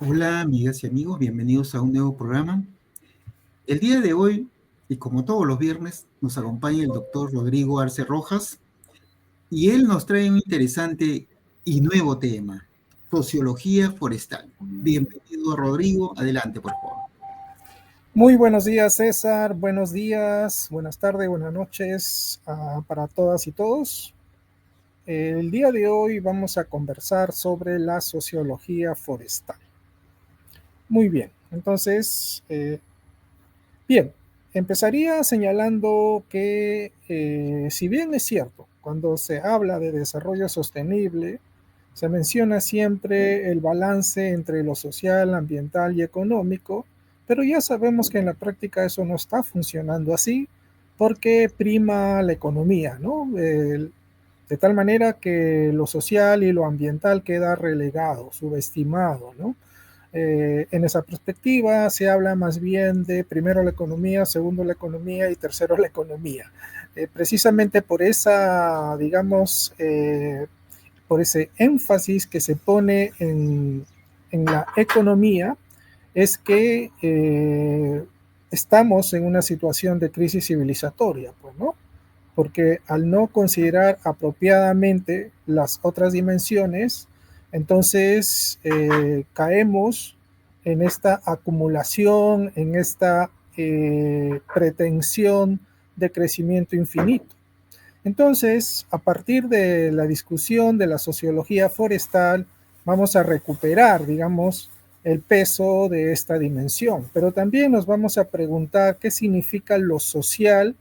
Hola, amigas y amigos, bienvenidos a un nuevo programa. El día de hoy, y como todos los viernes, nos acompaña el doctor Rodrigo Arce Rojas y él nos trae un interesante y nuevo tema, sociología forestal. Bienvenido, Rodrigo. Adelante, por favor. Muy buenos días, César. Buenos días, buenas tardes, buenas noches para todas y todos. El día de hoy vamos a conversar sobre la sociología forestal. Muy bien, entonces, bien, empezaría señalando que si bien es cierto, cuando se habla de desarrollo sostenible, se menciona siempre el balance entre lo social, ambiental y económico, pero ya sabemos que en la práctica eso no está funcionando así porque prima la economía, ¿no? De tal manera que lo social y lo ambiental queda relegado, subestimado, ¿no? En esa perspectiva se habla más bien de primero la economía, segundo la economía y tercero la economía. Precisamente por esa, digamos, por ese énfasis que se pone en la economía, es que estamos en una situación de crisis civilizatoria, pues, ¿no? Porque al no considerar apropiadamente las otras dimensiones, entonces caemos en esta acumulación, en esta pretensión de crecimiento infinito. Entonces, a partir de la discusión de la sociología forestal, vamos a recuperar, digamos, el peso de esta dimensión, pero también nos vamos a preguntar qué significa lo social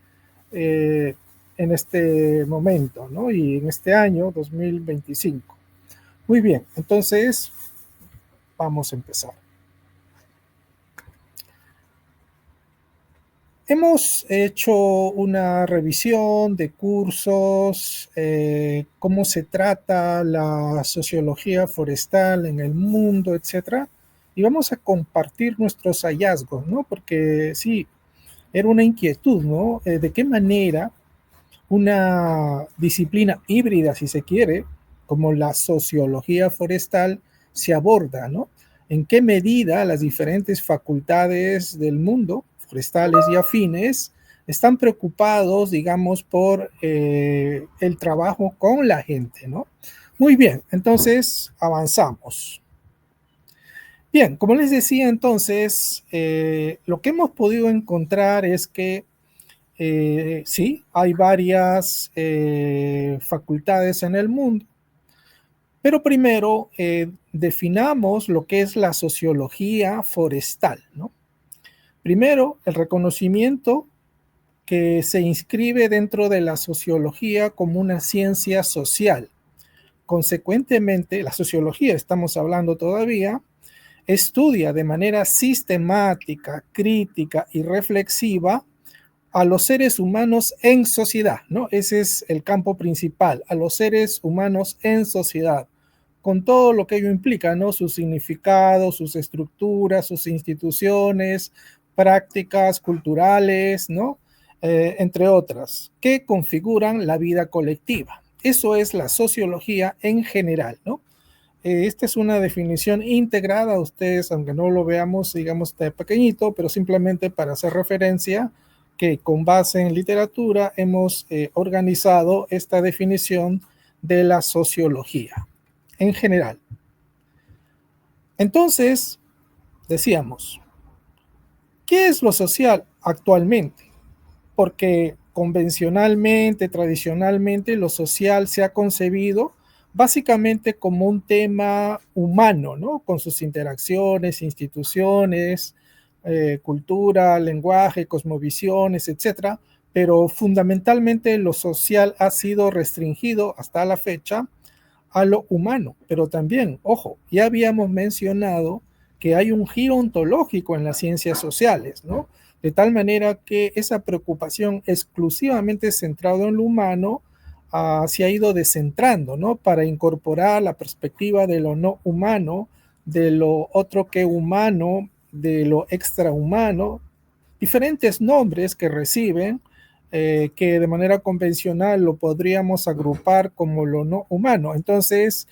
eh, en este momento, ¿no? Y en este año 2025. Muy bien, entonces vamos a empezar. Hemos hecho una revisión de cursos, cómo se trata la sociología forestal en el mundo, etcétera, y vamos a compartir nuestros hallazgos, ¿no? Porque sí, era una inquietud, ¿no? De qué manera una disciplina híbrida, si se quiere, como la sociología forestal, se aborda, ¿no? En qué medida las diferentes facultades del mundo, forestales y afines, están preocupados, digamos, por el trabajo con la gente, ¿no? Muy bien, entonces avanzamos. Bien, como les decía entonces, lo que hemos podido encontrar es que sí, hay varias facultades en el mundo, pero primero definamos lo que es la sociología forestal, ¿no? Primero, el reconocimiento que se inscribe dentro de la sociología como una ciencia social. Consecuentemente, la sociología, estamos hablando todavía, estudia de manera sistemática, crítica y reflexiva a los seres humanos en sociedad, ¿no? Ese es el campo principal, a los seres humanos en sociedad, con todo lo que ello implica, ¿no? Sus significados, sus estructuras, sus instituciones, prácticas culturales, ¿no? Entre otras, que configuran la vida colectiva. Eso es la sociología en general, ¿no? Esta es una definición integrada a ustedes, aunque no lo veamos, digamos, de pequeñito, pero simplemente para hacer referencia que con base en literatura hemos organizado esta definición de la sociología en general. Entonces, decíamos, ¿qué es lo social actualmente? Porque convencionalmente, tradicionalmente, lo social se ha concebido básicamente como un tema humano, ¿no? Con sus interacciones, instituciones, cultura, lenguaje, cosmovisiones, etcétera. Pero fundamentalmente lo social ha sido restringido hasta la fecha a lo humano. Pero también, ojo, ya habíamos mencionado que hay un giro ontológico en las ciencias sociales, ¿no? De tal manera que esa preocupación exclusivamente centrada en lo humano se ha ido descentrando, ¿no? Para incorporar la perspectiva de lo no humano, de lo otro que humano, de lo extrahumano, diferentes nombres que reciben, que de manera convencional lo podríamos agrupar como lo no humano. Entonces,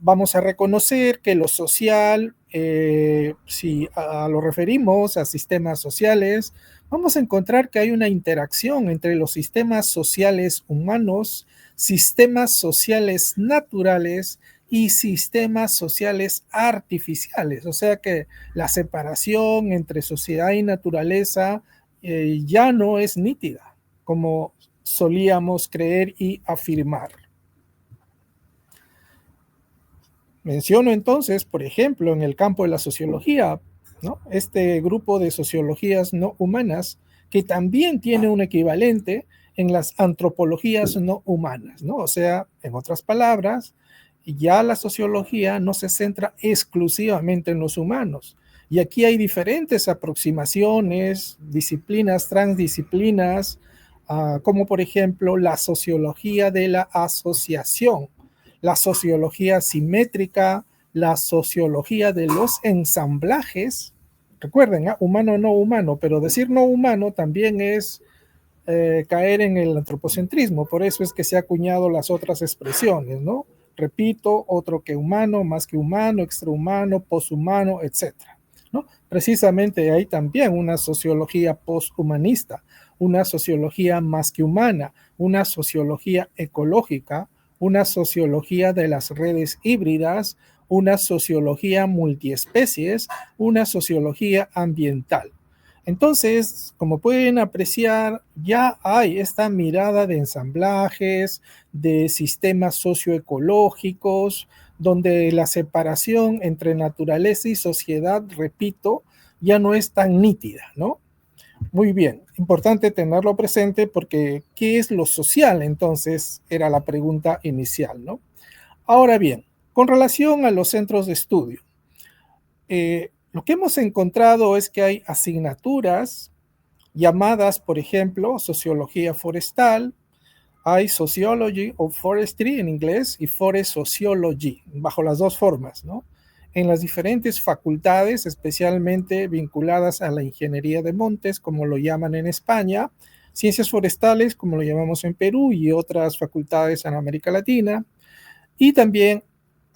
vamos a reconocer que lo social si lo referimos a sistemas sociales, vamos a encontrar que hay una interacción entre los sistemas sociales humanos, sistemas sociales naturales y sistemas sociales artificiales. O sea que la separación entre sociedad y naturaleza ya no es nítida, como solíamos creer y afirmar. Menciono entonces, por ejemplo, en el campo de la sociología, ¿no? Este grupo de sociologías no humanas que también tiene un equivalente en las antropologías no humanas, ¿no? O sea, en otras palabras, ya la sociología no se centra exclusivamente en los humanos. Y aquí hay diferentes aproximaciones, disciplinas, transdisciplinas, como por ejemplo la sociología de la asociación, la sociología simétrica, la sociología de los ensamblajes. Recuerden, humano no humano, pero decir no humano también es caer en el antropocentrismo. Por eso es que se ha acuñado las otras expresiones, ¿no? Repito, otro que humano, más que humano, extrahumano, poshumano, etc., ¿no? Precisamente hay también una sociología posthumanista, una sociología más que humana, una sociología ecológica, una sociología de las redes híbridas, una sociología multiespecies, una sociología ambiental. Entonces, como pueden apreciar, ya hay esta mirada de ensamblajes, de sistemas socioecológicos, donde la separación entre naturaleza y sociedad, repito, ya no es tan nítida, ¿no? Muy bien, importante tenerlo presente porque ¿qué es lo social? Entonces, era la pregunta inicial, ¿no? Ahora bien, con relación a los centros de estudio, lo que hemos encontrado es que hay asignaturas llamadas, por ejemplo, sociología forestal, hay Sociology of Forestry en inglés y Forest Sociology, bajo las dos formas, ¿no? En las diferentes facultades, especialmente vinculadas a la ingeniería de montes, como lo llaman en España, ciencias forestales, como lo llamamos en Perú, y otras facultades en América Latina, y también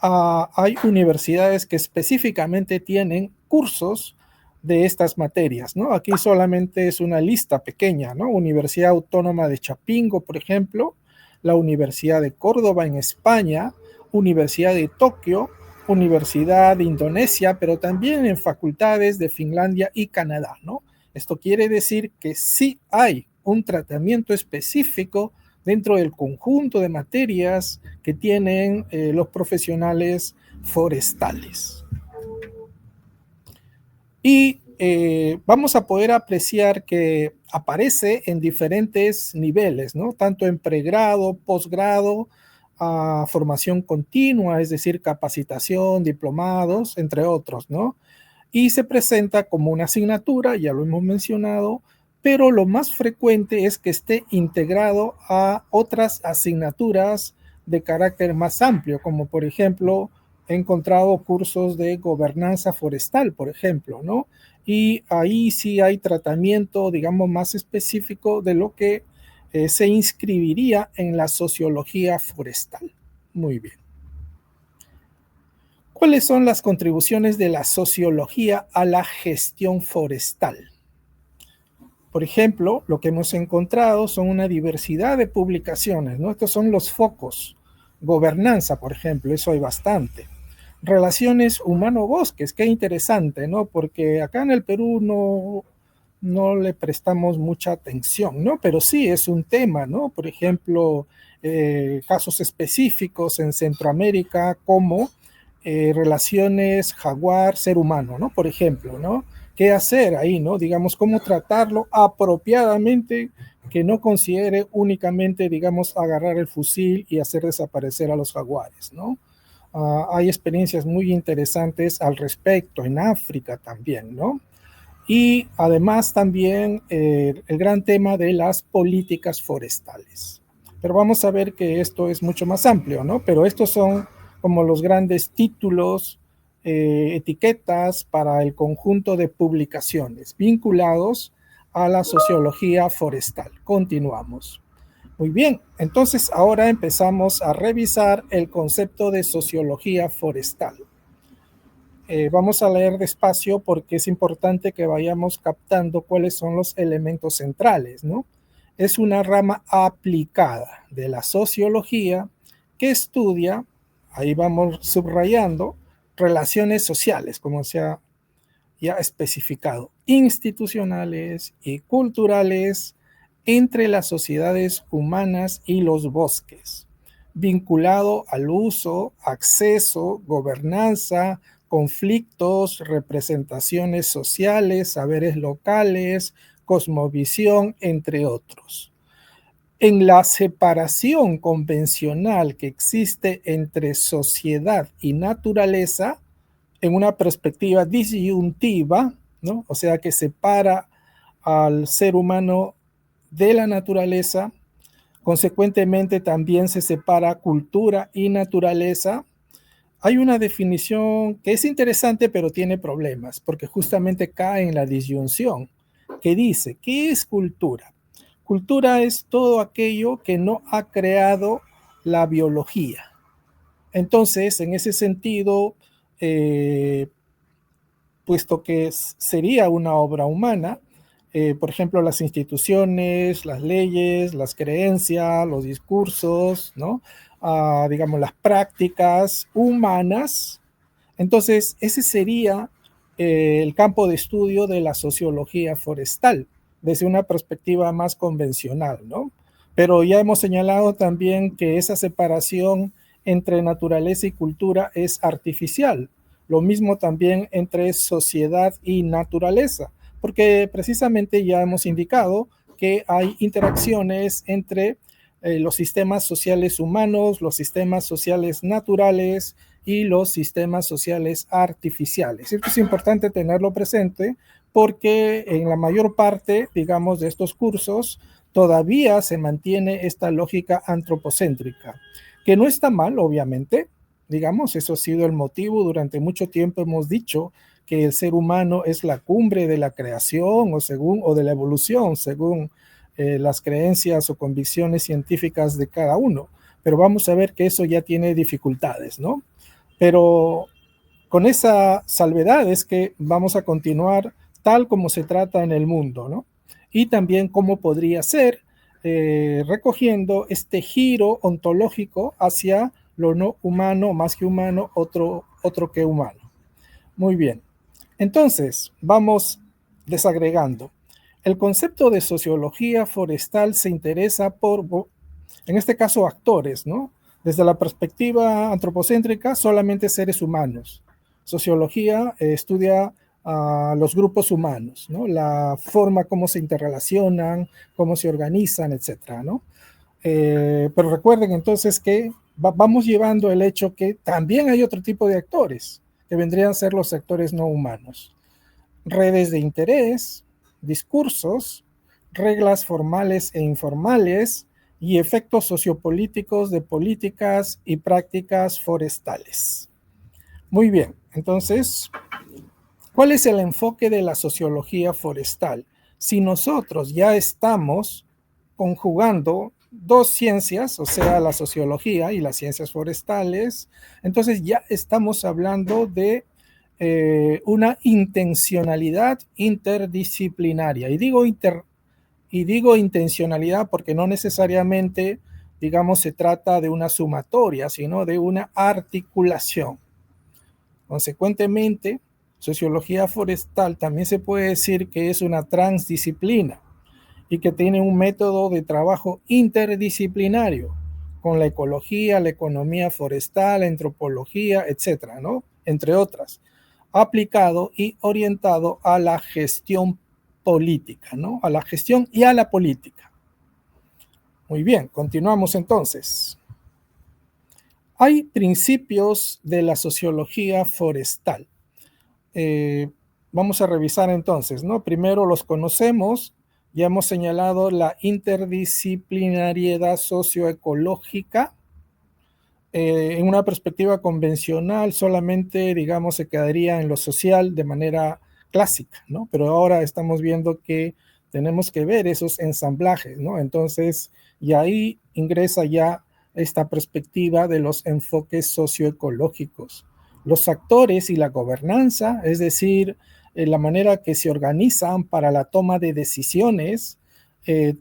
hay universidades que específicamente tienen cursos de estas materias, ¿no? Aquí solamente es una lista pequeña, ¿no? Universidad Autónoma de Chapingo, por ejemplo, la Universidad de Córdoba en España, Universidad de Tokio, Universidad de Indonesia, pero también en facultades de Finlandia y Canadá, ¿no? Esto quiere decir que sí hay un tratamiento específico dentro del conjunto de materias que tienen los profesionales forestales. Y vamos a poder apreciar que aparece en diferentes niveles, ¿no? Tanto en pregrado, posgrado, formación continua, es decir, capacitación, diplomados, entre otros, ¿no? Y se presenta como una asignatura, ya lo hemos mencionado, pero lo más frecuente es que esté integrado a otras asignaturas de carácter más amplio, como por ejemplo, he encontrado cursos de gobernanza forestal, por ejemplo, ¿no? Y ahí sí hay tratamiento, digamos, más específico de lo que se inscribiría en la sociología forestal. Muy bien. ¿Cuáles son las contribuciones de la sociología a la gestión forestal? Por ejemplo, lo que hemos encontrado son una diversidad de publicaciones, ¿no? Estos son los focos. Gobernanza, por ejemplo, eso hay bastante. Relaciones humano-bosques, qué interesante, ¿no? Porque acá en el Perú no le prestamos mucha atención, ¿no? Pero sí es un tema, ¿no? Por ejemplo, casos específicos en Centroamérica como relaciones jaguar-ser humano, ¿no? Por ejemplo, ¿no? ¿Qué hacer ahí, no? Digamos, cómo tratarlo apropiadamente, que no considere únicamente, digamos, agarrar el fusil y hacer desaparecer a los jaguares, ¿no? Hay experiencias muy interesantes al respecto en África también, ¿no? Y además también el gran tema de las políticas forestales. Pero vamos a ver que esto es mucho más amplio, ¿no? Pero estos son como los grandes títulos, etiquetas para el conjunto de publicaciones vinculados a la sociología forestal. Continuamos. Muy bien, entonces ahora empezamos a revisar el concepto de sociología forestal. Vamos a leer despacio porque es importante que vayamos captando cuáles son los elementos centrales, ¿no? Es una rama aplicada de la sociología que estudia, ahí vamos subrayando, relaciones sociales, como se ha ya especificado, institucionales y culturales entre las sociedades humanas y los bosques, vinculado al uso, acceso, gobernanza, conflictos, representaciones sociales, saberes locales, cosmovisión, entre otros. En la separación convencional que existe entre sociedad y naturaleza, en una perspectiva disyuntiva, ¿no? O sea, que separa al ser humano de la naturaleza, consecuentemente también se separa cultura y naturaleza. Hay una definición que es interesante, pero tiene problemas, porque justamente cae en la disyunción, que dice, ¿qué es cultura? Cultura es todo aquello que no ha creado la biología. Entonces, en ese sentido, puesto que sería una obra humana, por ejemplo, las instituciones, las leyes, las creencias, los discursos, ¿no? Digamos, las prácticas humanas. Entonces, ese sería el campo de estudio de la sociología forestal, desde una perspectiva más convencional, ¿no? Pero ya hemos señalado también que esa separación entre naturaleza y cultura es artificial. Lo mismo también entre sociedad y naturaleza, porque precisamente ya hemos indicado que hay interacciones entre los sistemas sociales humanos, los sistemas sociales naturales y los sistemas sociales artificiales. Esto es importante tenerlo presente porque en la mayor parte, digamos, de estos cursos todavía se mantiene esta lógica antropocéntrica, que no está mal, obviamente. Digamos, eso ha sido el motivo. Durante mucho tiempo hemos dicho que el ser humano es la cumbre de la creación o de la evolución, según las creencias o convicciones científicas de cada uno. Pero vamos a ver que eso ya tiene dificultades, ¿no? Pero con esa salvedad es que vamos a continuar tal como se trata en el mundo, ¿no? Y también cómo podría ser recogiendo este giro ontológico hacia lo no humano, más que humano, otro que humano. Muy bien. Entonces, vamos desagregando. El concepto de sociología forestal se interesa por, en este caso, actores, ¿no? Desde la perspectiva antropocéntrica, solamente seres humanos. Sociología estudia a los grupos humanos, ¿no? La forma como se interrelacionan, cómo se organizan, etcétera, ¿no? Pero recuerden entonces que vamos llevando el hecho que también hay otro tipo de actores, que vendrían a ser los actores no humanos. Redes de interés, discursos, reglas formales e informales y efectos sociopolíticos de políticas y prácticas forestales. Muy bien, entonces, ¿cuál es el enfoque de la sociología forestal? Si nosotros ya estamos conjugando dos ciencias, o sea, la sociología y las ciencias forestales, entonces ya estamos hablando de una intencionalidad interdisciplinaria. Y digo intencionalidad porque no necesariamente, digamos, se trata de una sumatoria, sino de una articulación. Consecuentemente, sociología forestal también se puede decir que es una transdisciplina y que tiene un método de trabajo interdisciplinario con la ecología, la economía forestal, la antropología, etcétera, ¿no? Entre otras, aplicado y orientado a la gestión política, ¿no? A la gestión y a la política. Muy bien, continuamos entonces. Hay principios de la sociología forestal. Vamos a revisar entonces, ¿no? Primero los conocemos. Ya hemos señalado la interdisciplinariedad socioecológica. En una perspectiva convencional solamente, digamos, se quedaría en lo social de manera clásica, ¿no? Pero ahora estamos viendo que tenemos que ver esos ensamblajes, ¿no? Entonces, y ahí ingresa ya esta perspectiva de los enfoques socioecológicos. los actores y la gobernanza, es decir, la manera que se organizan para la toma de decisiones.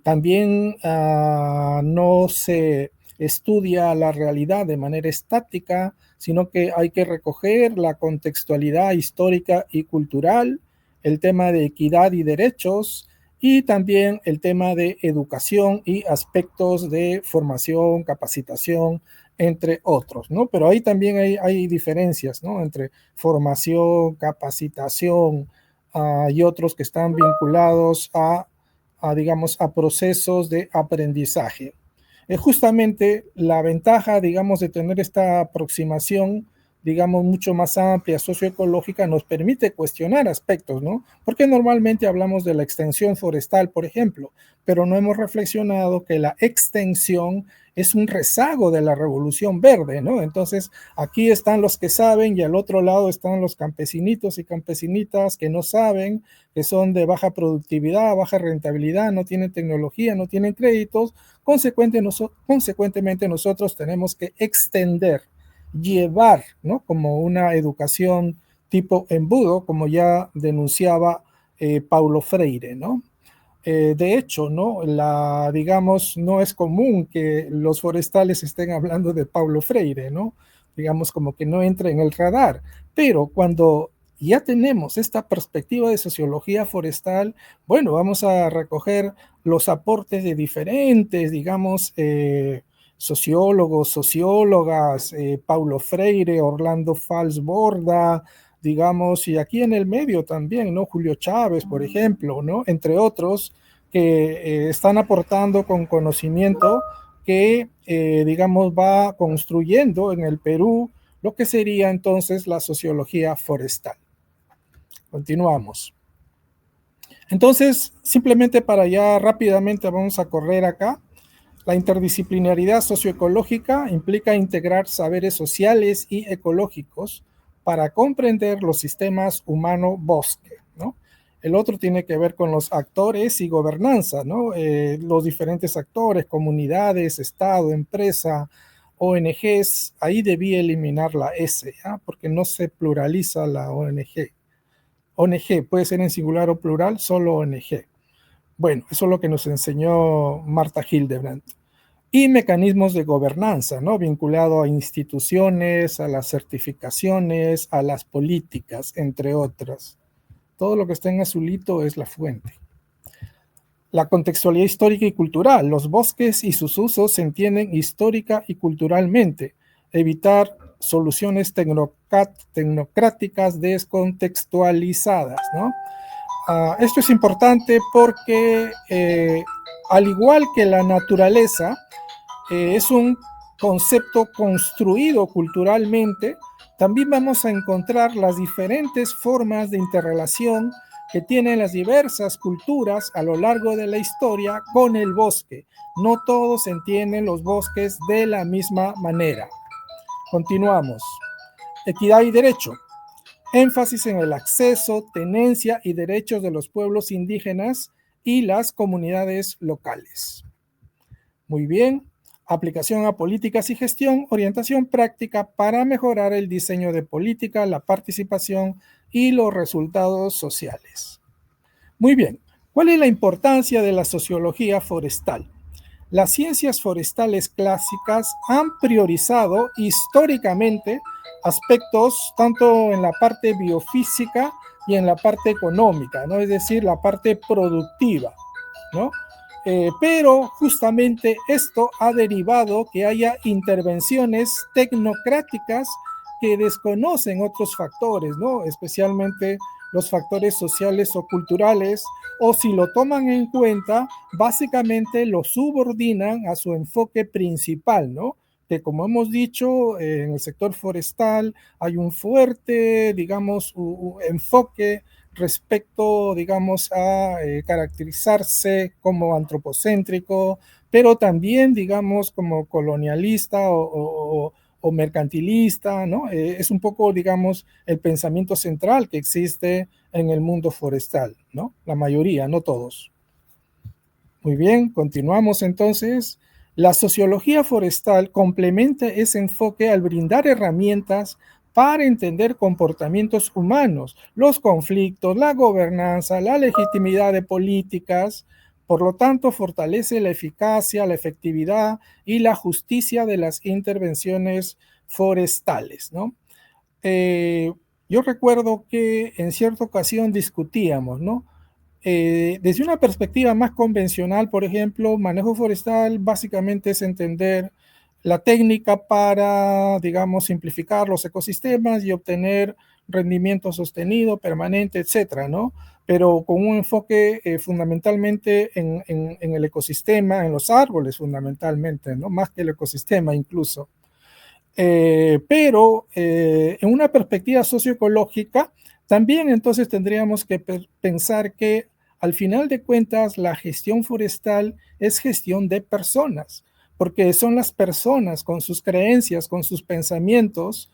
También no se estudia la realidad de manera estática, sino que hay que recoger la contextualidad histórica y cultural, el tema de equidad y derechos, y también el tema de educación y aspectos de formación, capacitación, entre otros, ¿no? Pero ahí también hay diferencias, ¿no? Entre formación, capacitación y otros que están vinculados digamos, a procesos de aprendizaje. Justamente la ventaja, digamos, de tener esta aproximación, digamos, mucho más amplia, socioecológica, nos permite cuestionar aspectos, ¿no? Porque normalmente hablamos de la extensión forestal, por ejemplo, pero no hemos reflexionado que la extensión es un rezago de la revolución verde, ¿no? Entonces, aquí están los que saben y al otro lado están los campesinitos y campesinitas que no saben, que son de baja productividad, baja rentabilidad, no tienen tecnología, no tienen créditos. Consecuentemente, nosotros tenemos que extender, llevar, ¿no? Como una educación tipo embudo, como ya denunciaba Paulo Freire, ¿no? De hecho, ¿no? Digamos, no es común que los forestales estén hablando de Paulo Freire, ¿no? Digamos, como que no entra en el radar. Pero cuando ya tenemos esta perspectiva de sociología forestal, bueno, vamos a recoger los aportes de diferentes, digamos, sociólogos, sociólogas, Paulo Freire, Orlando Falsborda, digamos, y aquí en el medio también, ¿no? Julio Chávez, por ejemplo, ¿no? Entre otros, que están aportando con conocimiento que, digamos, va construyendo en el Perú lo que sería entonces la sociología forestal. Continuamos. Entonces, simplemente para ya rápidamente vamos a correr acá. La interdisciplinaridad socioecológica implica integrar saberes sociales y ecológicos para comprender los sistemas humano-bosque, ¿no? El otro tiene que ver con los actores y gobernanza, ¿no? Los diferentes actores, comunidades, Estado, empresa, ONGs. Ahí debí eliminar la S, ¿ya? Porque no se pluraliza la ONG. ONG puede ser en singular o plural, solo ONG. Bueno, eso es lo que nos enseñó Marta Hildebrandt. Y mecanismos de gobernanza, ¿no? Vinculado a instituciones, a las certificaciones, a las políticas, entre otras. Todo lo que está en azulito es la fuente. La contextualidad histórica y cultural. Los bosques y sus usos se entienden histórica y culturalmente. Evitar soluciones tecnocráticas descontextualizadas, ¿no? Esto es importante porque, al igual que la naturaleza, es un concepto construido culturalmente, también vamos a encontrar las diferentes formas de interrelación que tienen las diversas culturas a lo largo de la historia con el bosque. No todos entienden los bosques de la misma manera. Continuamos. Equidad y derecho. Énfasis en el acceso, tenencia y derechos de los pueblos indígenas y las comunidades locales. Muy bien. Aplicación a políticas y gestión, orientación práctica para mejorar el diseño de política, la participación y los resultados sociales. Muy bien. ¿Cuál es la importancia de la sociología forestal? Las ciencias forestales clásicas han priorizado históricamente aspectos tanto en la parte biofísica y en la parte económica, ¿no? Es decir, la parte productiva, ¿no? Pero justamente esto ha derivado que haya intervenciones tecnocráticas que desconocen otros factores, ¿no? Especialmente los factores sociales o culturales, o si lo toman en cuenta, básicamente lo subordinan a su enfoque principal, ¿no? Que como hemos dicho, en el sector forestal hay un fuerte, digamos, enfoque respecto, digamos, a caracterizarse como antropocéntrico, pero también, digamos, como colonialista o mercantilista, ¿no? Es un poco, digamos, el pensamiento central que existe en el mundo forestal, ¿no? La mayoría, no todos. Muy bien, continuamos entonces. La sociología forestal complementa ese enfoque al brindar herramientas para entender comportamientos humanos, los conflictos, la gobernanza, la legitimidad de políticas. Por lo tanto, fortalece la eficacia, la efectividad y la justicia de las intervenciones forestales, ¿no? Yo recuerdo que en cierta ocasión discutíamos, ¿no? Desde una perspectiva más convencional, por ejemplo, manejo forestal básicamente es entender la técnica para, digamos, simplificar los ecosistemas y obtener rendimiento sostenido, permanente, etcétera, ¿no? Pero con un enfoque fundamentalmente en el ecosistema, en los árboles fundamentalmente, ¿no? Más que el ecosistema incluso. Pero en una perspectiva socioecológica, también entonces tendríamos que pensar que al final de cuentas la gestión forestal es gestión de personas, porque son las personas con sus creencias, con sus pensamientos,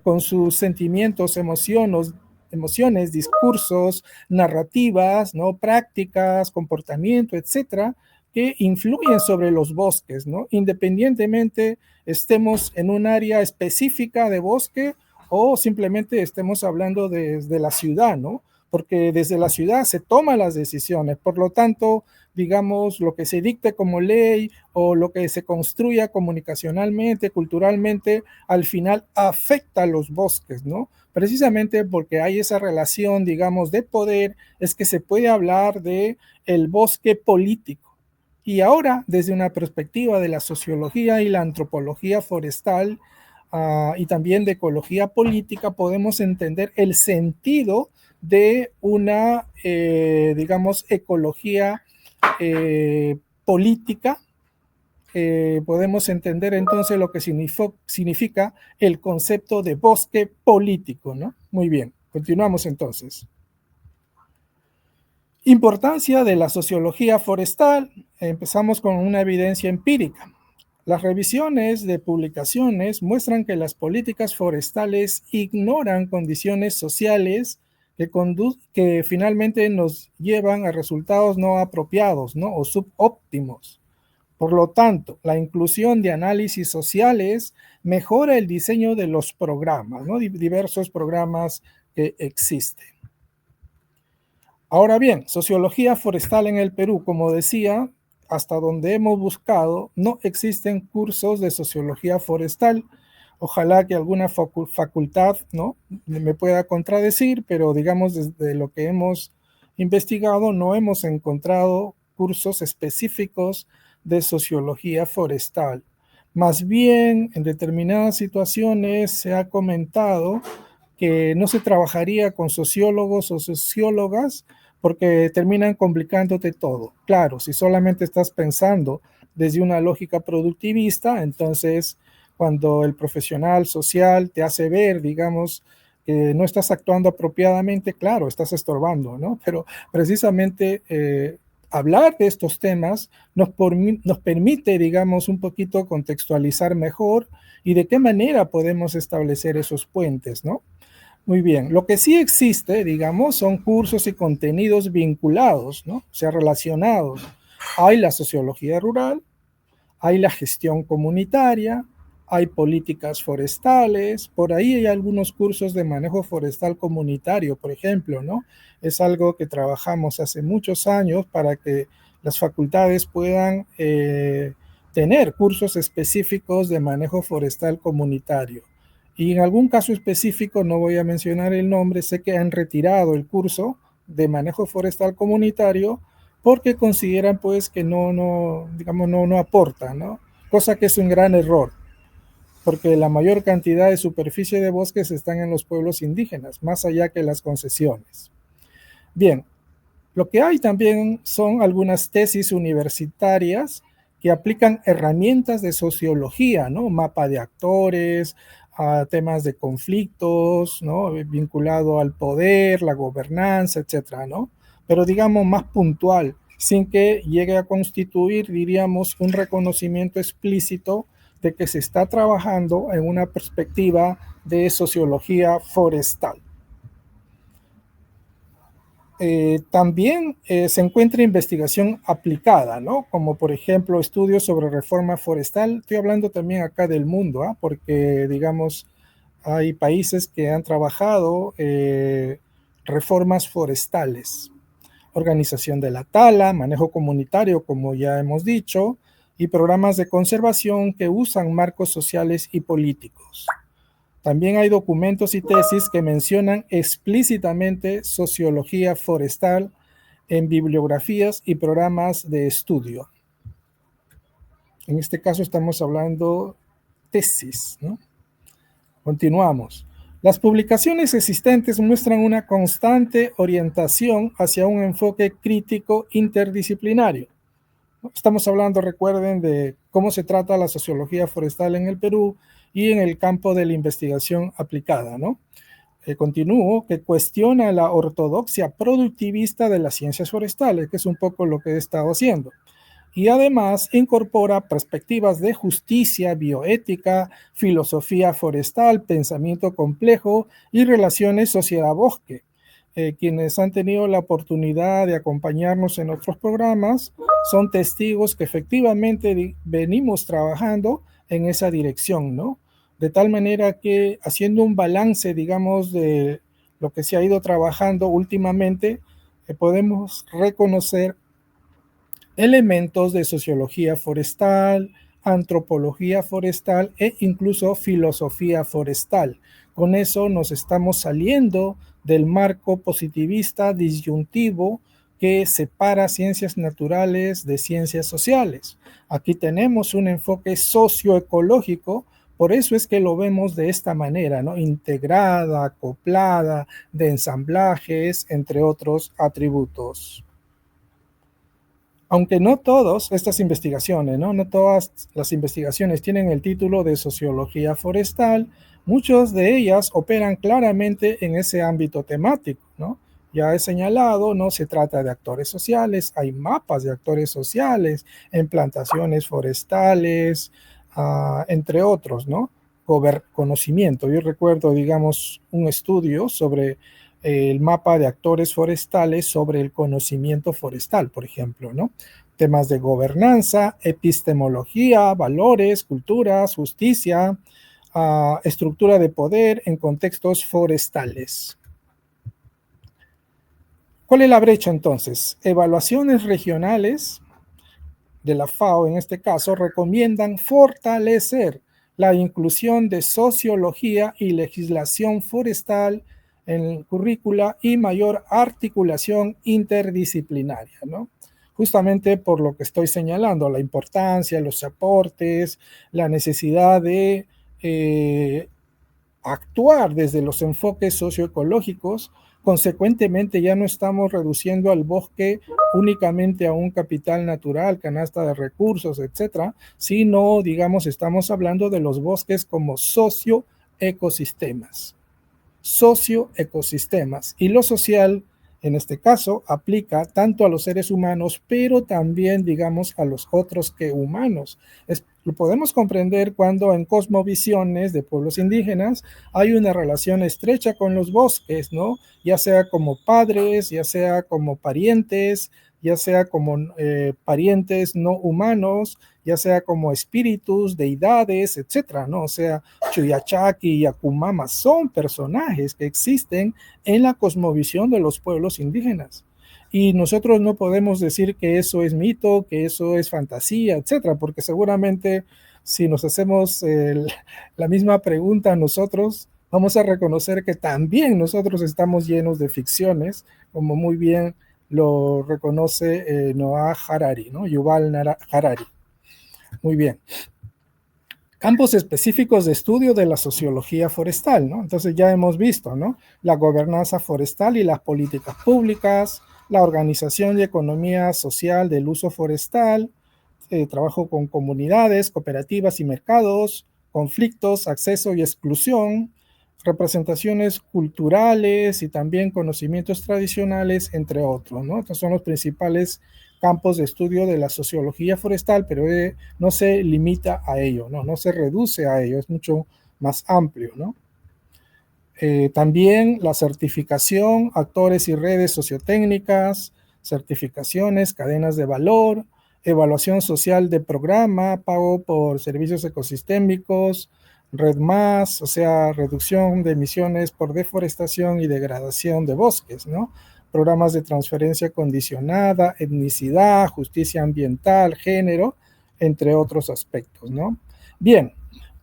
con sus sentimientos, emociones, discursos, narrativas, ¿no? Prácticas, comportamiento, etcétera, que influyen sobre los bosques, ¿no? Independientemente estemos en un área específica de bosque o simplemente estemos hablando desde la ciudad, ¿no? Porque desde la ciudad se toman las decisiones, por lo tanto, digamos, lo que se dicte como ley o lo que se construya comunicacionalmente, culturalmente, al final afecta a los bosques, ¿no? Precisamente porque hay esa relación, digamos, de poder, es que se puede hablar de el bosque político. Y ahora, desde una perspectiva de la sociología y la antropología forestal y también de ecología política, podemos entender el sentido de una, digamos, ecología política. Podemos entender entonces lo que significa el concepto de bosque político, ¿no? Muy bien, continuamos entonces. Importancia de la sociología forestal. Empezamos con una evidencia empírica. Las revisiones de publicaciones muestran que las políticas forestales ignoran condiciones sociales que finalmente nos llevan a resultados no apropiados, ¿no? O subóptimos. Por lo tanto, la inclusión de análisis sociales mejora el diseño de los programas, ¿no? Diversos programas que existen. Ahora bien, sociología forestal en el Perú, como decía, hasta donde hemos buscado, no existen cursos de sociología forestal. Ojalá que alguna facultad, ¿no?, me pueda contradecir, pero digamos desde lo que hemos investigado no hemos encontrado cursos específicos de sociología forestal. Más bien, en determinadas situaciones se ha comentado que no se trabajaría con sociólogos o sociólogas porque terminan complicándote todo. Claro, si solamente estás pensando desde una lógica productivista, entonces cuando el profesional social te hace ver, digamos, que no estás actuando apropiadamente, claro, estás estorbando, ¿no? Pero precisamente hablar de estos temas nos permite, digamos, un poquito contextualizar mejor y de qué manera podemos establecer esos puentes, ¿no? Muy bien, lo que sí existe, digamos, son cursos y contenidos vinculados, ¿no? O sea, relacionados. Hay la sociología rural, hay la gestión comunitaria, hay políticas forestales, por ahí hay algunos cursos de manejo forestal comunitario, por ejemplo, ¿no? Es algo que trabajamos hace muchos años para que las facultades puedan tener cursos específicos de manejo forestal comunitario. Y en algún caso específico, no voy a mencionar el nombre, sé que han retirado el curso de manejo forestal comunitario porque consideran pues que digamos, no aporta, ¿no? Cosa que es un gran error, porque la mayor cantidad de superficie de bosques están en los pueblos indígenas, más allá que las concesiones. Bien, lo que hay también son algunas tesis universitarias que aplican herramientas de sociología, ¿no? Mapa de actores, a temas de conflictos, ¿no?, vinculado al poder, la gobernanza, etcétera, ¿no? Pero digamos más puntual, sin que llegue a constituir, diríamos, un reconocimiento explícito de que se está trabajando en una perspectiva de sociología forestal. También se encuentra investigación aplicada, ¿no? Como por ejemplo estudios sobre reforma forestal. Estoy hablando también acá del mundo, porque digamos Hay países que han trabajado reformas forestales, organización de la tala, manejo comunitario, como ya hemos dicho, y programas de conservación que usan marcos sociales y políticos. También hay documentos y tesis que mencionan explícitamente sociología forestal en bibliografías y programas de estudio. En este caso estamos hablando tesis, ¿no? Continuamos. Las publicaciones existentes muestran una constante orientación hacia un enfoque crítico interdisciplinario. Estamos hablando, recuerden, de cómo se trata la sociología forestal en el Perú y en el campo de la investigación aplicada, ¿no? Continúo, que cuestiona la ortodoxia productivista de las ciencias forestales, que es un poco lo que he estado haciendo. Y además incorpora perspectivas de justicia, bioética, filosofía forestal, pensamiento complejo y relaciones sociedad-bosque. Quienes han tenido la oportunidad de acompañarnos en otros programas son testigos que efectivamente venimos trabajando en esa dirección, ¿no? De tal manera que haciendo un balance, digamos, de lo que se ha ido trabajando últimamente, podemos reconocer elementos de sociología forestal, antropología forestal e incluso filosofía forestal. Con eso nos estamos saliendo del marco positivista disyuntivo que separa ciencias naturales de ciencias sociales. Aquí tenemos un enfoque socioecológico, por eso es que lo vemos de esta manera, ¿no? Integrada, acoplada, de ensamblajes, entre otros atributos. Aunque no todas estas investigaciones, ¿no? No todas las investigaciones tienen el título de sociología forestal, muchas de ellas operan claramente en ese ámbito temático, ¿no? Ya he señalado, no se trata de actores sociales, hay mapas de actores sociales en plantaciones forestales, entre otros, ¿no? Conocimiento. Yo recuerdo, digamos, un estudio sobre el mapa de actores forestales sobre el conocimiento forestal, por ejemplo, ¿no? Temas de gobernanza, epistemología, valores, culturas, justicia, estructura de poder en contextos forestales. ¿Cuál es la brecha entonces? Evaluaciones regionales de la FAO, en este caso, recomiendan fortalecer la inclusión de sociología y legislación forestal en el currícula y mayor articulación interdisciplinaria, ¿no? Justamente por lo que estoy señalando, la importancia, los aportes, la necesidad de actuar desde los enfoques socioecológicos. Consecuentemente, ya no estamos reduciendo al bosque únicamente a un capital natural, canasta de recursos, etcétera, sino, digamos, estamos hablando de los bosques como socioecosistemas. Socioecosistemas. Y lo social, en este caso, aplica tanto a los seres humanos, pero también, digamos, a los otros que humanos. Lo podemos comprender cuando en cosmovisiones de pueblos indígenas hay una relación estrecha con los bosques, ¿no? Ya sea como padres, ya sea como parientes, ya sea como parientes no humanos, ya sea como espíritus, deidades, etcétera, ¿no? O sea, Chuyachaki y Yakumama son personajes que existen en la cosmovisión de los pueblos indígenas. Y nosotros no podemos decir que eso es mito, que eso es fantasía, etcétera, porque seguramente si nos hacemos la misma pregunta nosotros, vamos a reconocer que también nosotros estamos llenos de ficciones, como muy bien lo reconoce Noah Harari, ¿no? Yuval Harari. Muy bien. Campos específicos de estudio de la sociología forestal, ¿no? Entonces ya hemos visto, ¿no? La gobernanza forestal y las políticas públicas, la organización y economía social del uso forestal, trabajo con comunidades, cooperativas y mercados, conflictos, acceso y exclusión, representaciones culturales y también conocimientos tradicionales, entre otros, ¿no? Estos son los principales campos de estudio de la sociología forestal, pero no se limita a ello, ¿no? No se reduce a ello, es mucho más amplio, ¿no? También la certificación, actores y redes sociotécnicas, certificaciones, cadenas de valor, evaluación social de programa, pago por servicios ecosistémicos, RED+, o sea, reducción de emisiones por deforestación y degradación de bosques, ¿no? Programas de transferencia condicionada, etnicidad, justicia ambiental, género, entre otros aspectos, ¿no? Bien,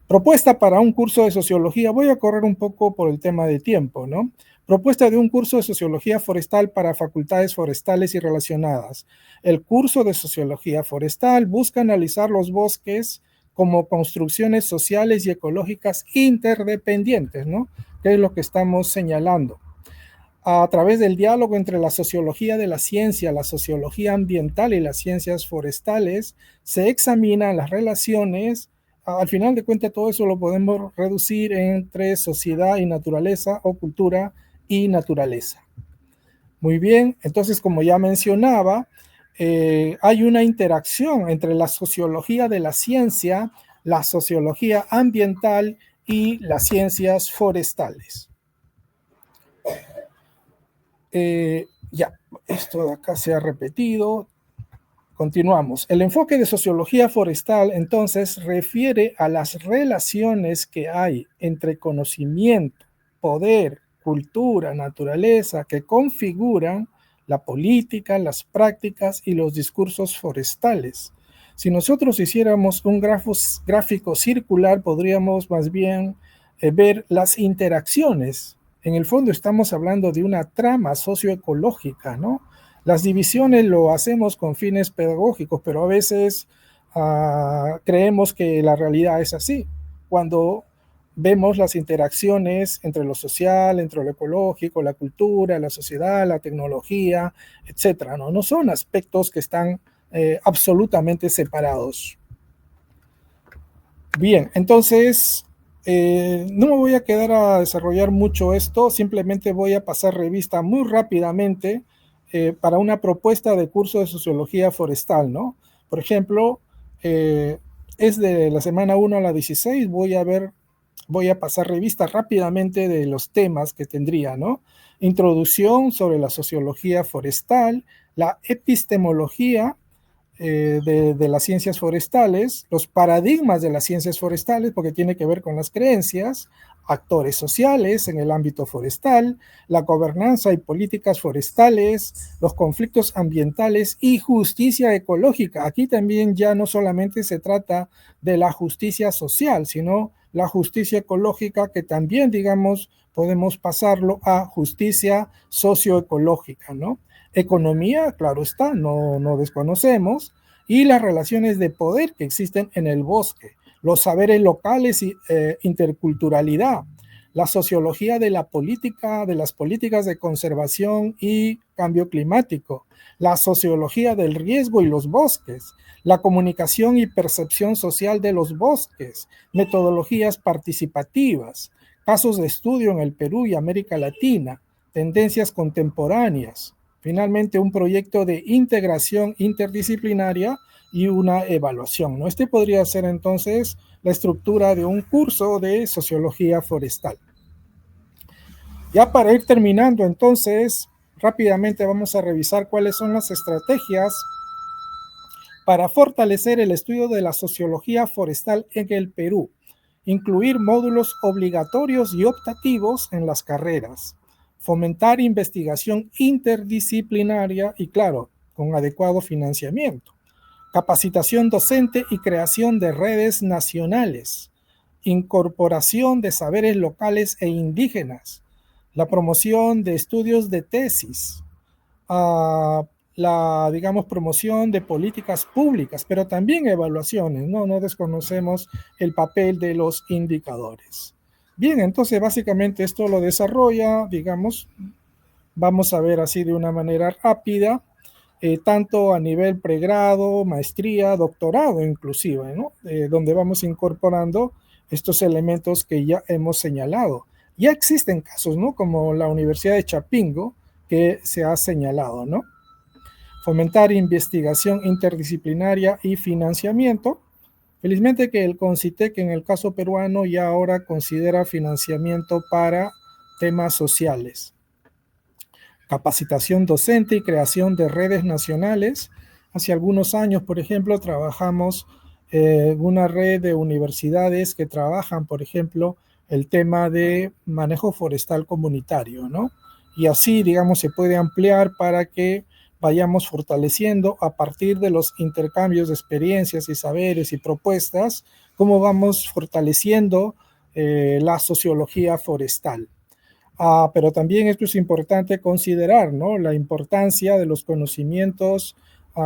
propuesta para un curso de sociología. Voy a correr un poco por el tema de tiempo, ¿no? Propuesta de un curso de sociología forestal para facultades forestales y relacionadas. El curso de sociología forestal busca analizar los bosques como construcciones sociales y ecológicas interdependientes, ¿no? Que es lo que estamos señalando. A través del diálogo entre la sociología de la ciencia, la sociología ambiental y las ciencias forestales, se examinan las relaciones. Al final de cuentas, todo eso lo podemos reducir entre sociedad y naturaleza, o cultura y naturaleza. Muy bien, entonces, como ya mencionaba, hay una interacción entre la sociología de la ciencia, la sociología ambiental y las ciencias forestales. Ya, esto de acá se ha repetido. Continuamos. El enfoque de sociología forestal, entonces, refiere a las relaciones que hay entre conocimiento, poder, cultura, naturaleza, que configuran la política, las prácticas y los discursos forestales. Si nosotros hiciéramos un gráfico circular, podríamos más bien ver las interacciones. En el fondo estamos hablando de una trama socioecológica, ¿no? Las divisiones lo hacemos con fines pedagógicos, pero a veces creemos que la realidad es así. Cuando vemos las interacciones entre lo social, entre lo ecológico, la cultura, la sociedad, la tecnología, etcétera, ¿no? No son aspectos que están absolutamente separados. Bien, entonces no me voy a quedar a desarrollar mucho esto, simplemente voy a pasar revista muy rápidamente para una propuesta de curso de sociología forestal, ¿no? Por ejemplo, es de la semana 1 a la 16, voy a pasar revista rápidamente de los temas que tendría, ¿no? Introducción sobre la sociología forestal, la epistemología de las ciencias forestales, los paradigmas de las ciencias forestales, porque tiene que ver con las creencias, actores sociales en el ámbito forestal, la gobernanza y políticas forestales, los conflictos ambientales y justicia ecológica. Aquí también ya no solamente se trata de la justicia social, sino la justicia ecológica, que también, digamos, podemos pasarlo a justicia socioecológica, ¿no? Economía, claro está, no desconocemos, y las relaciones de poder que existen en el bosque, los saberes locales y interculturalidad, la sociología de la política, de las políticas de conservación y cambio climático, la sociología del riesgo y los bosques, la comunicación y percepción social de los bosques, metodologías participativas, casos de estudio en el Perú y América Latina, tendencias contemporáneas. Finalmente, un proyecto de integración interdisciplinaria y una evaluación, ¿no? Este podría ser entonces la estructura de un curso de sociología forestal. Ya para ir terminando, entonces, rápidamente vamos a revisar cuáles son las estrategias para fortalecer el estudio de la sociología forestal en el Perú. Incluir módulos obligatorios y optativos en las carreras. Fomentar investigación interdisciplinaria y, claro, con adecuado financiamiento. Capacitación docente y creación de redes nacionales. Incorporación de saberes locales e indígenas. La promoción de estudios de tesis. La, digamos, promoción de políticas públicas, pero también evaluaciones, ¿no? No desconocemos el papel de los indicadores. Bien, entonces básicamente esto lo desarrolla, digamos, vamos a ver así de una manera rápida, tanto a nivel pregrado, maestría, doctorado inclusive, ¿no? Donde vamos incorporando estos elementos que ya hemos señalado. Ya existen casos, ¿no? Como la Universidad de Chapingo, que se ha señalado, ¿no? Fomentar investigación interdisciplinaria y financiamiento. Felizmente que el CONCITEC en el caso peruano ya ahora considera financiamiento para temas sociales. Capacitación docente y creación de redes nacionales Hace algunos años, por ejemplo, trabajamos en una red de universidades que trabajan, por ejemplo, el tema de manejo forestal comunitario, ¿no? Y así, digamos, se puede ampliar para que vayamos fortaleciendo a partir de los intercambios de experiencias y saberes y propuestas, cómo vamos fortaleciendo la sociología forestal. Pero también esto es importante considerar, ¿no? La importancia de los conocimientos,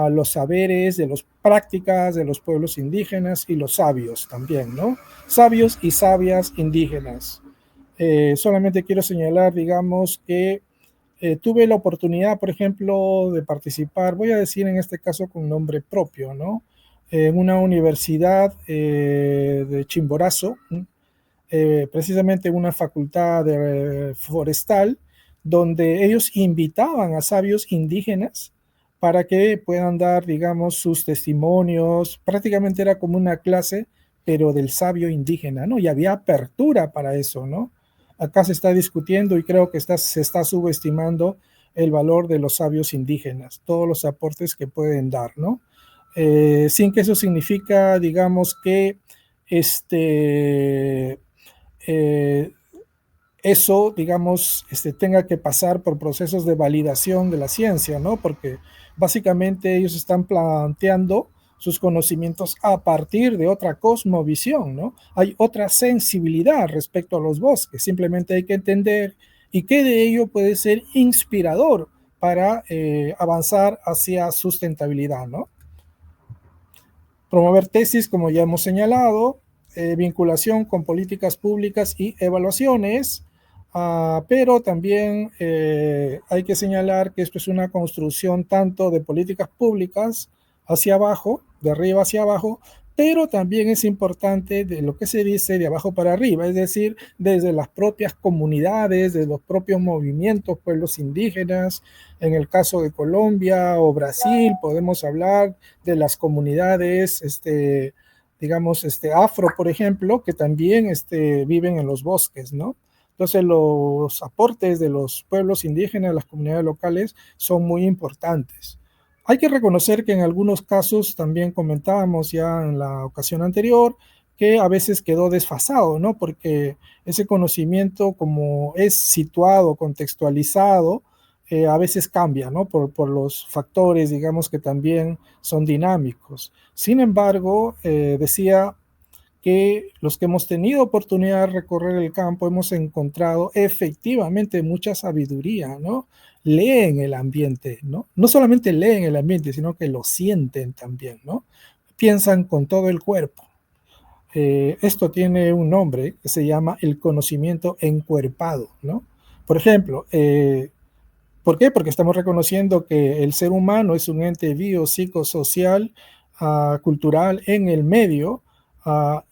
los saberes, de las prácticas de los pueblos indígenas y los sabios también, ¿no? Sabios y sabias indígenas. Solamente quiero señalar, digamos, que tuve la oportunidad, por ejemplo, de participar, voy a decir en este caso con nombre propio, ¿no? En una universidad de Chimborazo, precisamente una facultad de forestal, donde ellos invitaban a sabios indígenas para que puedan dar, digamos, sus testimonios. Prácticamente era como una clase, pero del sabio indígena, ¿no? Y había apertura para eso, ¿no? Acá se está discutiendo y creo que se está subestimando el valor de los sabios indígenas, todos los aportes que pueden dar, ¿no? Sin que eso significa, digamos, que este, eh, eso, digamos, tenga que pasar por procesos de validación de la ciencia, ¿no? Porque básicamente ellos están planteando sus conocimientos a partir de otra cosmovisión, ¿no? Hay otra sensibilidad respecto a los bosques, simplemente hay que entender y que de ello puede ser inspirador para avanzar hacia sustentabilidad, ¿no? Promover tesis, como ya hemos señalado, vinculación con políticas públicas y evaluaciones, pero también hay que señalar que esto es una construcción tanto de políticas públicas hacia abajo, de arriba hacia abajo, pero también es importante de lo que se dice de abajo para arriba, es decir, desde las propias comunidades, de los propios movimientos, pueblos indígenas. En el caso de Colombia o Brasil, podemos hablar de las comunidades, digamos, afro, por ejemplo, que también viven en los bosques, ¿no? Entonces, los aportes de los pueblos indígenas, las comunidades locales, son muy importantes. Hay que reconocer que en algunos casos, también comentábamos ya en la ocasión anterior, que a veces quedó desfasado, ¿no? Porque ese conocimiento, como es situado, contextualizado, a veces cambia, ¿no? Por los factores, digamos, que también son dinámicos. Sin embargo, decía que los que hemos tenido oportunidad de recorrer el campo hemos encontrado efectivamente mucha sabiduría, ¿no? Leen el ambiente, ¿no? No solamente leen el ambiente, sino que lo sienten también, ¿no? Piensan con todo el cuerpo. Esto tiene un nombre que se llama el conocimiento encuerpado, ¿no? Por ejemplo, ¿por qué? Porque estamos reconociendo que el ser humano es un ente biopsicosocial, cultural en el medio,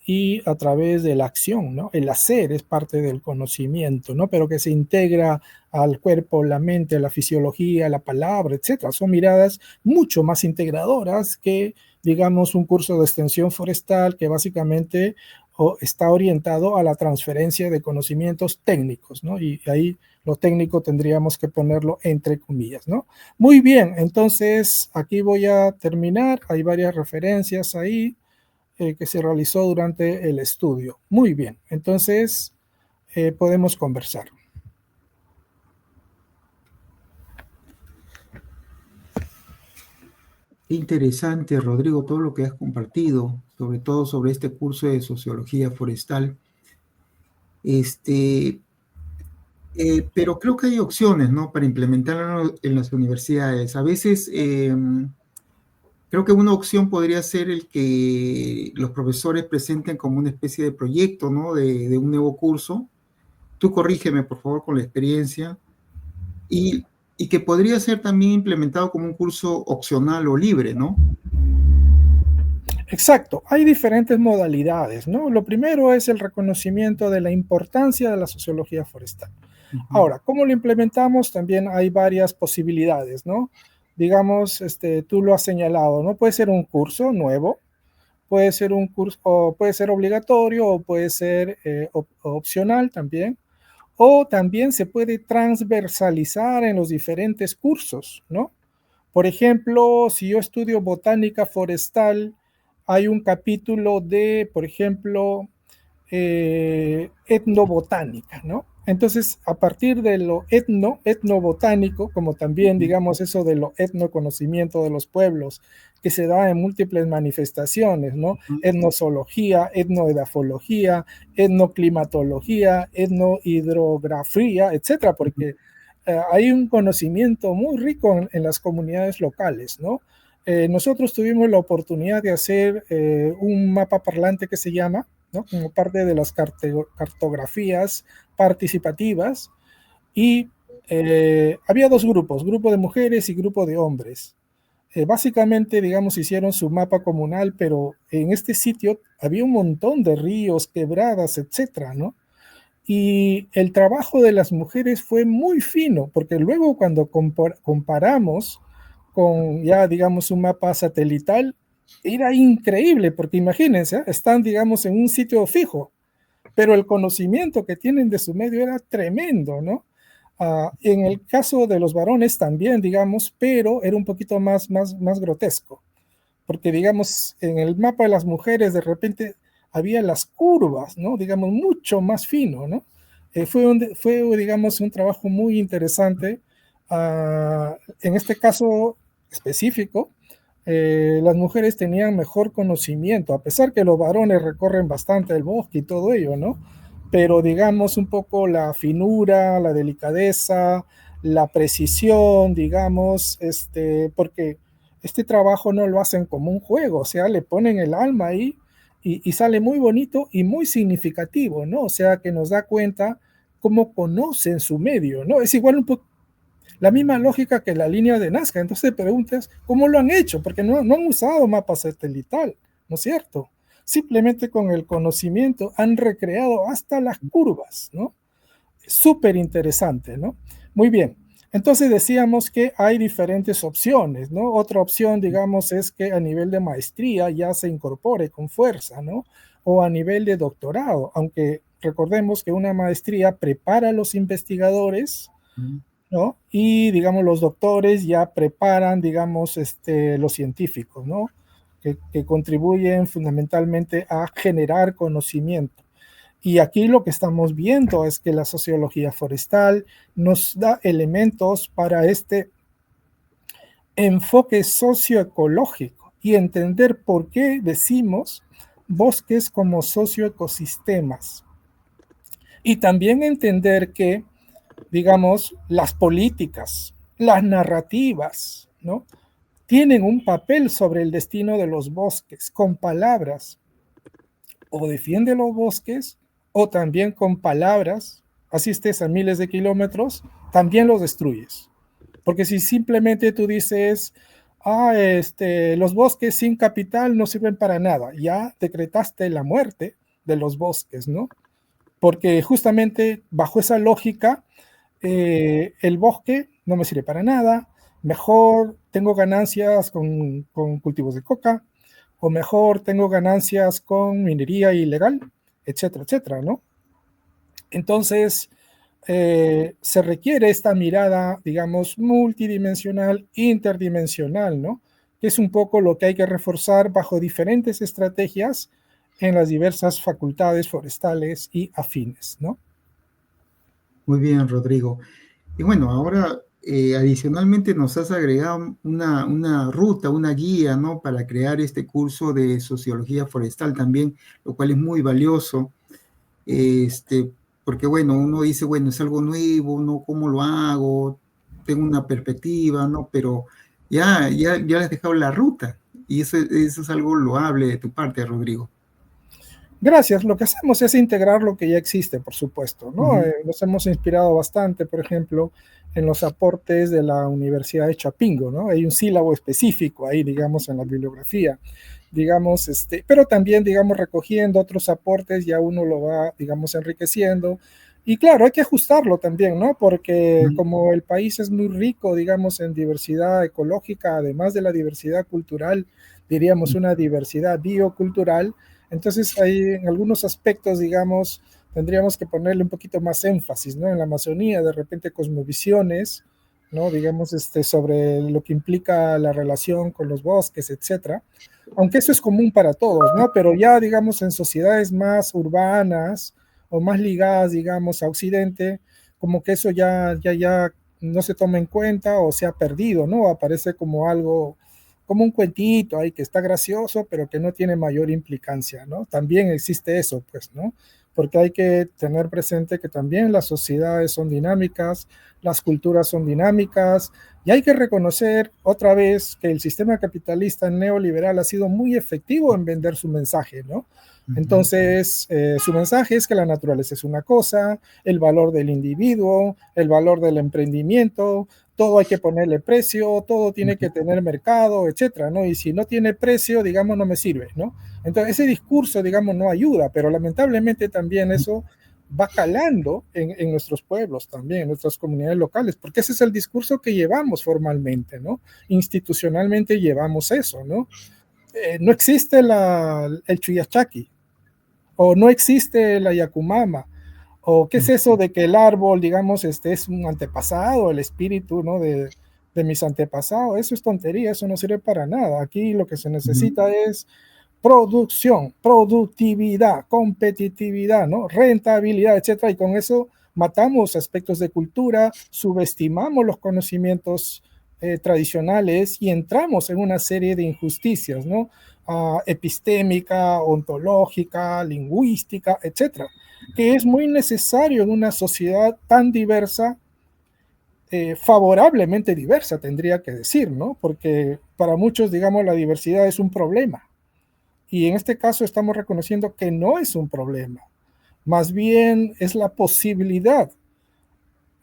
y a través de la acción, ¿no? El hacer es parte del conocimiento, ¿no? Pero que se integra al cuerpo, la mente, la fisiología, la palabra, etcétera. Son miradas mucho más integradoras que, digamos, un curso de extensión forestal que básicamente está orientado a la transferencia de conocimientos técnicos, ¿no? Y ahí lo técnico tendríamos que ponerlo entre comillas, ¿no? Muy bien, entonces aquí voy a terminar. Hay varias referencias ahí que se realizó durante el estudio. Muy bien, entonces podemos conversar. Qué interesante, Rodrigo, todo lo que has compartido, sobre todo sobre este curso de sociología forestal. Este, pero creo que hay opciones, ¿no? Para implementarlo en las universidades. A veces creo que una opción podría ser el que los profesores presenten como una especie de proyecto, ¿no? De un nuevo curso. Tú corrígeme, por favor, con la experiencia. Y que podría ser también implementado como un curso opcional o libre, ¿no? Exacto, hay diferentes modalidades, ¿no? Lo primero es el reconocimiento de la importancia de la sociología forestal. Ahora, ¿cómo lo implementamos? También hay varias posibilidades, ¿no? Digamos, tú lo has señalado, ¿no? Puede ser un curso nuevo, puede ser un curso, o puede ser obligatorio, o puede ser opcional también, o también se puede transversalizar en los diferentes cursos, ¿no? Por ejemplo, si yo estudio botánica forestal, hay un capítulo de, por ejemplo, etnobotánica, ¿no? Entonces, a partir de lo etnobotánico, como también, digamos, eso de lo etnoconocimiento de los pueblos, que se da en múltiples manifestaciones, ¿no? Etnozoología, etnoedafología, etnoclimatología, etnohidrografía, etcétera, porque hay un conocimiento muy rico en las comunidades locales, ¿no? Nosotros tuvimos la oportunidad de hacer un mapa parlante que se llama, ¿no? Como parte de las cartografías participativas, y había dos grupos, grupo de mujeres y grupo de hombres. Básicamente, digamos, hicieron su mapa comunal, pero en este sitio había un montón de ríos, quebradas, etcétera, ¿no? Y el trabajo de las mujeres fue muy fino, porque luego cuando comparamos con ya, digamos, un mapa satelital, era increíble, porque imagínense, están, digamos, en un sitio fijo, pero el conocimiento que tienen de su medio era tremendo, ¿no? En el caso de los varones también, digamos, pero era un poquito más grotesco, porque, digamos, en el mapa de las mujeres de repente había las curvas, ¿no? Digamos, mucho más fino, ¿no? Fue, digamos, un trabajo muy interesante. En este caso específico, las mujeres tenían mejor conocimiento, a pesar que los varones recorren bastante el bosque y todo ello, ¿no? Pero digamos un poco la finura, la delicadeza, la precisión, digamos, porque este trabajo no lo hacen como un juego, o sea, le ponen el alma ahí y sale muy bonito y muy significativo, ¿no? O sea, que nos da cuenta cómo conocen su medio, ¿no? Es igual un poco la misma lógica que la línea de Nazca. Entonces te preguntas, ¿cómo lo han hecho? Porque no han usado mapa satelital, ¿no es cierto? Simplemente con el conocimiento han recreado hasta las curvas, ¿no? Súper interesante, ¿no? Muy bien. Entonces decíamos que hay diferentes opciones, ¿no? Otra opción, digamos, es que a nivel de maestría ya se incorpore con fuerza, ¿no? O a nivel de doctorado, aunque recordemos que una maestría prepara a los investigadores, ¿no? Y, digamos, los doctores ya preparan, digamos, los científicos, ¿no? Que contribuyen fundamentalmente a generar conocimiento. Y aquí lo que estamos viendo es que la sociología forestal nos da elementos para este enfoque socioecológico y entender por qué decimos bosques como socioecosistemas. Y también entender que, digamos, las políticas, las narrativas, ¿no? Tienen un papel sobre el destino de los bosques con palabras. O defiende los bosques o también con palabras, así estés a miles de kilómetros, también los destruyes. Porque si simplemente tú dices, los bosques sin capital no sirven para nada, ya decretaste la muerte de los bosques, ¿no? Porque justamente bajo esa lógica, el bosque no me sirve para nada, mejor tengo ganancias con cultivos de coca, o mejor tengo ganancias con minería ilegal, etcétera, etcétera, ¿no? Entonces, se requiere esta mirada, digamos, multidimensional, interdimensional, ¿no? Que es un poco lo que hay que reforzar bajo diferentes estrategias en las diversas facultades forestales y afines, ¿no? Muy bien, Rodrigo. Y bueno, ahora adicionalmente nos has agregado una ruta, una guía, ¿no? Para crear este curso de sociología forestal también, lo cual es muy valioso. Este, porque bueno, uno dice, bueno, es algo nuevo, ¿no? ¿Cómo lo hago? Tengo una perspectiva, ¿no? Pero ya has dejado la ruta y eso es algo loable de tu parte, Rodrigo. Gracias. Lo que hacemos es integrar lo que ya existe, por supuesto, ¿no? Ujú. Nos hemos inspirado bastante, por ejemplo, en los aportes de la Universidad de Chapingo, ¿no? Hay un sílabo específico ahí, digamos, en la bibliografía, digamos, pero también, digamos, recogiendo otros aportes, ya uno lo va, digamos, enriqueciendo. Y claro, hay que ajustarlo también, ¿no? Porque como el país es muy rico, digamos, en diversidad ecológica, además de la diversidad cultural, diríamos una diversidad biocultural, entonces, ahí en algunos aspectos, digamos, tendríamos que ponerle un poquito más énfasis, ¿no? En la Amazonía, de repente, cosmovisiones ¿no? Digamos, sobre lo que implica la relación con los bosques, etcétera. Aunque eso es común para todos, ¿no? Pero ya, digamos, en sociedades más urbanas o más ligadas, digamos, a Occidente, como que eso ya no se toma en cuenta o se ha perdido, ¿no? Aparece como algo, como un cuentito ahí que está gracioso, pero que no tiene mayor implicancia, ¿no? También existe eso, pues, ¿no? Porque hay que tener presente que también las sociedades son dinámicas, las culturas son dinámicas, y hay que reconocer otra vez que el sistema capitalista neoliberal ha sido muy efectivo en vender su mensaje, ¿no? Entonces, su mensaje es que la naturaleza es una cosa, el valor del individuo, el valor del emprendimiento, todo hay que ponerle precio, todo tiene que tener mercado, etcétera, ¿no? Y si no tiene precio, digamos, no me sirve, ¿no? Entonces, ese discurso, digamos, no ayuda, pero lamentablemente también eso va calando en nuestros pueblos también, en nuestras comunidades locales, porque ese es el discurso que llevamos formalmente, ¿no? Institucionalmente llevamos eso, ¿no? No existe el Chuyachaki, o no existe la Yakumama, o qué es eso de que el árbol, digamos, es un antepasado, el espíritu, ¿no? De mis antepasados. Eso es tontería, eso no sirve para nada. Aquí lo que se necesita es producción, productividad, competitividad, ¿no? Rentabilidad, etcétera. Y con eso matamos aspectos de cultura, subestimamos los conocimientos tradicionales y entramos en una serie de injusticias, ¿no? Epistémica, ontológica, lingüística, etcétera, que es muy necesario en una sociedad tan diversa, favorablemente diversa, tendría que decir, ¿no? Porque para muchos, digamos, la diversidad es un problema. Y en este caso estamos reconociendo que no es un problema, más bien es la posibilidad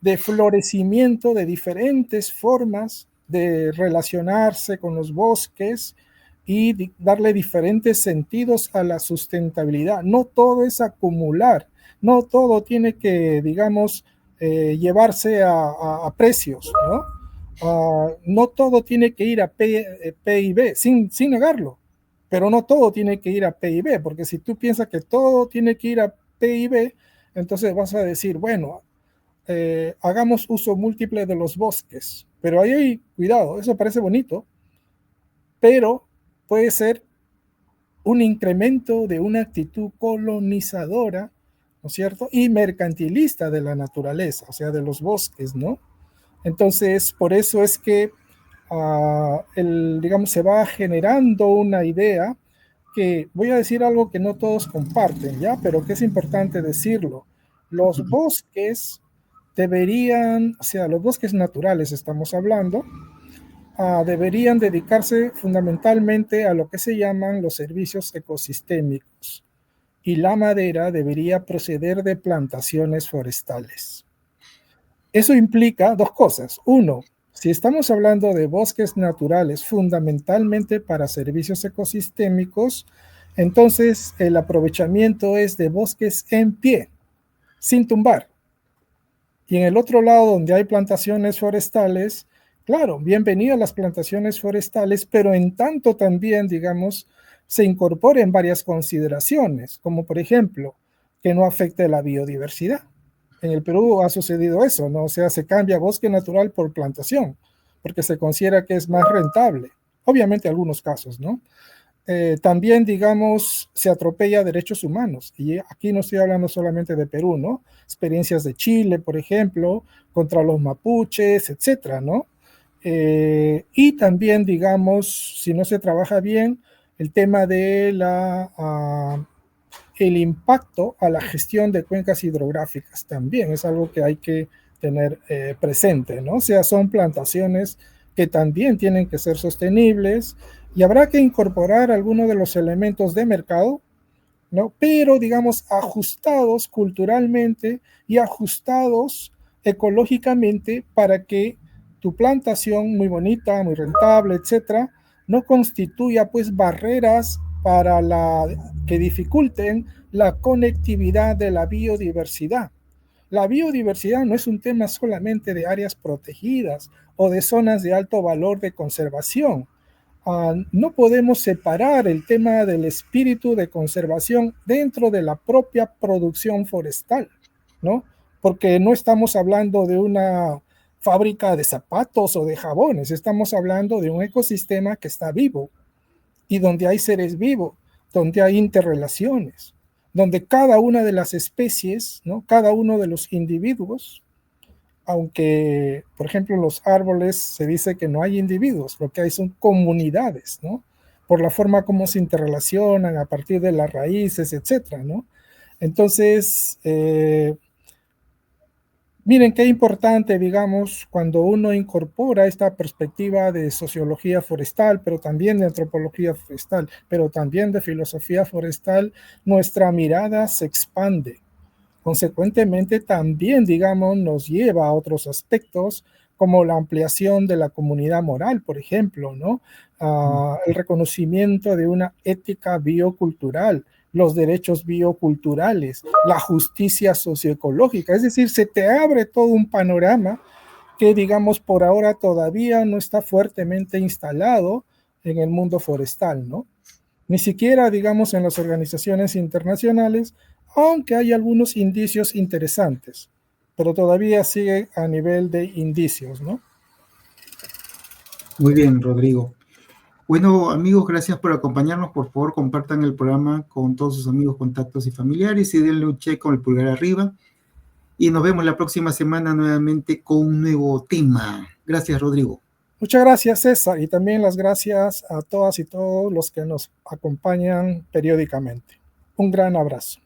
de florecimiento de diferentes formas de relacionarse con los bosques y darle diferentes sentidos a la sustentabilidad. No todo es acumular, no todo tiene que, digamos, llevarse a precios, ¿no? No todo tiene que ir a PIB, sin negarlo, pero no todo tiene que ir a PIB, porque si tú piensas que todo tiene que ir a PIB, entonces vas a decir, bueno, hagamos uso múltiple de los bosques. Pero ahí hay cuidado, eso parece bonito, pero puede ser un incremento de una actitud colonizadora, ¿no es cierto? Y mercantilista de la naturaleza, o sea, de los bosques, ¿no? Entonces, por eso es que, digamos, se va generando una idea que, voy a decir algo que no todos comparten, ¿ya? Pero que es importante decirlo. Los bosques deberían, o sea, los bosques naturales estamos hablando, deberían dedicarse fundamentalmente a lo que se llaman los servicios ecosistémicos y la madera debería proceder de plantaciones forestales. Eso implica dos cosas. Uno, si estamos hablando de bosques naturales fundamentalmente para servicios ecosistémicos, entonces el aprovechamiento es de bosques en pie, sin tumbar. Y en el otro lado, donde hay plantaciones forestales, claro, bienvenidas las plantaciones forestales, pero en tanto también, digamos, se incorporen varias consideraciones, como por ejemplo, que no afecte la biodiversidad. En el Perú ha sucedido eso, ¿no? O sea, se cambia bosque natural por plantación, porque se considera que es más rentable. Obviamente algunos casos, ¿no? También, digamos, se atropella derechos humanos. Y aquí no estoy hablando solamente de Perú, ¿no? Experiencias de Chile, por ejemplo, contra los mapuches, etcétera, ¿no? Y también, digamos, si no se trabaja bien, el tema de el impacto a la gestión de cuencas hidrográficas también es algo que hay que tener presente, ¿no? O sea, son plantaciones que también tienen que ser sostenibles y habrá que incorporar algunos de los elementos de mercado, ¿no? Pero, digamos, ajustados culturalmente y ajustados ecológicamente para que tu plantación muy bonita, muy rentable, etcétera, no constituya pues barreras para que dificulten la conectividad de la biodiversidad. La biodiversidad no es un tema solamente de áreas protegidas o de zonas de alto valor de conservación. No podemos separar el tema del espíritu de conservación dentro de la propia producción forestal, ¿no? Porque no estamos hablando de una fábrica de zapatos o de jabones, estamos hablando de un ecosistema que está vivo y donde hay seres vivos, donde hay interrelaciones, donde cada una de las especies, ¿no? Cada uno de los individuos, aunque, por ejemplo, los árboles se dice que no hay individuos, lo que hay son comunidades, ¿no? Por la forma como se interrelacionan a partir de las raíces, etcétera, ¿no? Entonces, miren qué importante, digamos, cuando uno incorpora esta perspectiva de sociología forestal, pero también de antropología forestal, pero también de filosofía forestal, nuestra mirada se expande. Consecuentemente, también, digamos, nos lleva a otros aspectos como la ampliación de la comunidad moral, por ejemplo, ¿no? El reconocimiento de una ética biocultural, los derechos bioculturales, la justicia socioecológica. Es decir, se te abre todo un panorama que, digamos, por ahora todavía no está fuertemente instalado en el mundo forestal, ¿no? Ni siquiera, digamos, en las organizaciones internacionales, aunque hay algunos indicios interesantes, pero todavía sigue a nivel de indicios, ¿no? Muy bien, Rodrigo. Bueno, amigos, gracias por acompañarnos. Por favor, compartan el programa con todos sus amigos, contactos y familiares y denle un check con el pulgar arriba. Y nos vemos la próxima semana nuevamente con un nuevo tema. Gracias, Rodrigo. Muchas gracias, César, y también las gracias a todas y todos los que nos acompañan periódicamente. Un gran abrazo.